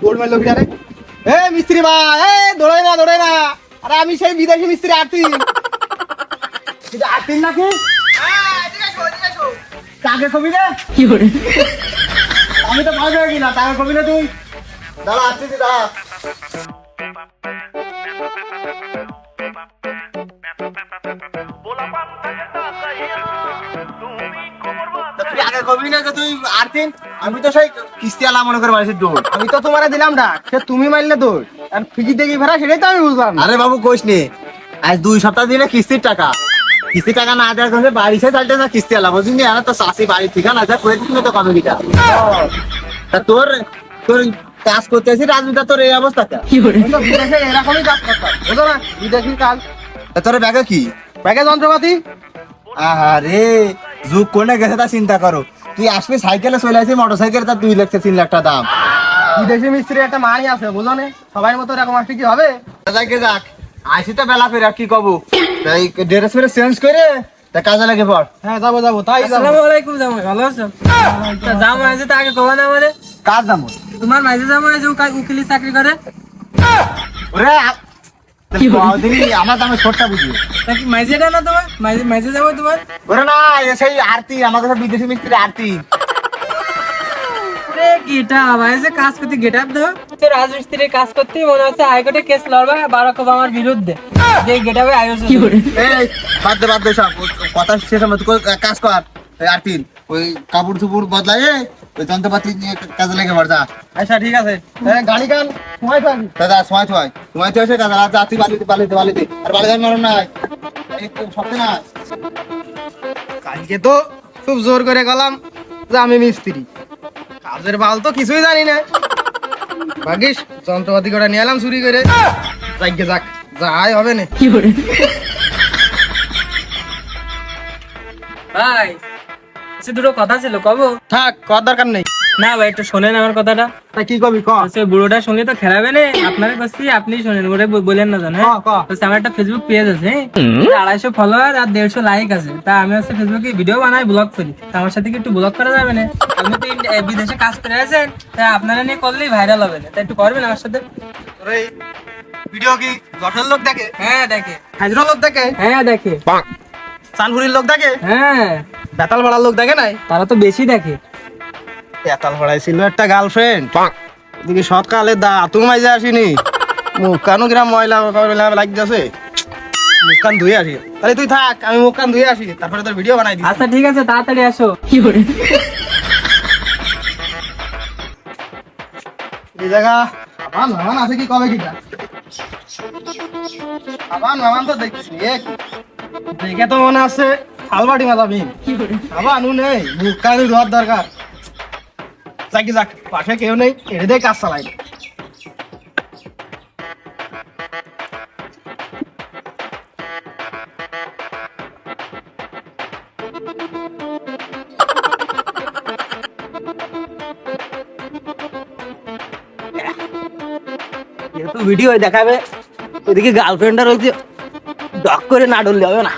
গোল মারলো কি আরে? মিস্ত্রি ভাই, দৌড়াই না। আরে আমি সেই বিদেশি মিস্ত্রি আর্থিন। এটা আর্থিন নাকি? এদিকে এসো। টাকা কবি না? কি করে? আমি তো ভয় পেয়ে গেলাম, টাকা কবি না তুই? দাঁড়া, আসতেছি দাঁড়া। তুই আগে কবি না যে তুই আর্থিন? আমি তো সেই কিস্তি আলা মনে করে মারছি দৌড়। আমি তো তোমারে দিলাম ডাক, সে তুমি মারলে দৌড়। আর ফিকি দেখি ভাড়া সেটাই তো আমি বুঝলাম। আরে বাবু কইস নে, আজ 2 সপ্তাহ দিনে কিস্তির টাকা না দেওয়ার কারণে বাড়ি সে চালতে না কিস্তি আলা বুঝলি না? তো শাসি বাড়ি ঠিকানা আছে কই দিন তো কমিটিটা। তা তোর কাজ করতেছিস রাজনীতি, তোর এই অবস্থা কে? কি করে? তো বিদেশে এরকমই কাজ করতাম, বুঝো না? বিদেশি কাজ। তা তোর ব্যাগে কি? ব্যাগে যন্ত্রপাতি। আরে যুগ কোনে গেছে তা চিন্তা করো। তুই আসবি সাইকেলে চলে আসবি, মোটরসাইকেল তার 2 লাখ 3 লাখ টাকা দাম। বিদেশি মিস্ত্রি একটা মানি আছে, বুঝো না? সবার মতো এরকম আসলে কি হবে? যাক আইসি তো বেলা ফের আর কি কব। তাই ড্রেস ফেরে চেঞ্জ করে তা কাজে লাগে পড়। হ্যাঁ যাবো তাই। আসসালামু আলাইকুম জামাই, ভালো আছো? তা জামাই আছে তা আগে কবা না আমারে। কাজ যাবো তোমার মাঝে জামাই যে উকিলি চাকরি করে। ওরে আমার দামে ছোটটা বুঝি। তা কি মাঝেটা না তোমার? মাঝে জামাই তোমার? ওরে না, সেই আরতি আমাদের সব বিদেশি মিস্ত্রি আরতি। ওরে গেটআপ আইছে কাজ করতে গেটআপ দাও। তো রাজমিস্ত্রির কাজ করতে মনে হচ্ছে হাইকোর্টে কেস লড়বা বারাক ওবামার বিরুদ্ধে। যে গেটআপে আয়োজন। কি করে? এই বাদ দে সব কথা শেষ হবে, তুই কাজ কর। আরতি ওই কাপড় চুপড় বদলাই ওই যন্ত্রপাতি নিয়ে কাজে লেগে পড় যা। আচ্ছা ঠিক আছে। গাড়ি কান সময় থাক দাদা, সময় এসে কাজে রাত আতি বালিতে আর বালিদার মারুন নাই সত্যি না। কালকে তো খুব জোর করে গেলাম যে আমি মিস্ত্রি, কাজের বাল তো কিছুই জানি না। ভাগিস যন্ত্রপাতি কটা নিয়ে এলাম চুরি করে। যাক যাই হবে না। কি করে? ভাই সে দুটো কথা ছিল কব? থাক কর দরকার নেই। না ভাই একটু শোনেন আমার কথাটা। তা কি কবি ক? সে বুড়োটার সঙ্গে তো খেলাবে না, আপনারে কাছে আপনি শোনেন, ওরে বলেন না জানেন। ক। আমার একটা ফেসবুক পেজ আছে, 250 ফলোয়ার আর 150 লাইক আছে। তা আমি হচ্ছে ফেসবুকে ভিডিও বানাই, ব্লগ করি। তা আমার সাথে কি একটু ব্লগ করা যাবে না? আপনি তো বিদেশে কাজ করে আছেন, তা আপনারা নিয়ে করলেই ভাইরাল হবে না। তা একটু করবেন আমার সাথে? তোরে ভিডিও কি যশোর লোক দেখে? হ্যাঁ দেখে। হাজরা লোক দেখে? হ্যাঁ দেখে। চানপুরির লোক দেখে? হ্যাঁ বেতাল পাড়ার লোক দেখে নাই? তারা তো বেশি দেখে। বেতাল পাড়ায় ছিল একটা গার্লফ্রেন্ড, দেখি সৎকালে তুমি মাইজে আসিনি, মুখ কানু কিরাম ময়লা লাগতেছে, মুখ কান ধুয়ে আসি। তাহলে তুই থাক, আমি মুখ কান ধুয়ে আসি, তারপরে তোর ভিডিও বানাই দিই। আচ্ছা ঠিক আছে, তাড়াতাড়ি আসো। কি করে? এই জায়গা আবান আছে কি কবে কিটা? আবান তো দেখছি দেখে তো মনে আছে শালবাটি মাজাবি। কি করে? আবানু নেই, মুখ কানু ধোয়ার দরকার। যাক পাশে কেউ নেই, এটা দিয়ে কাজ চালাই। ভিডিও দেখাবে, ওইদিকে গার্লফ্রেন্ডার হয়েছে, ডক করে না ডরলে হবে না।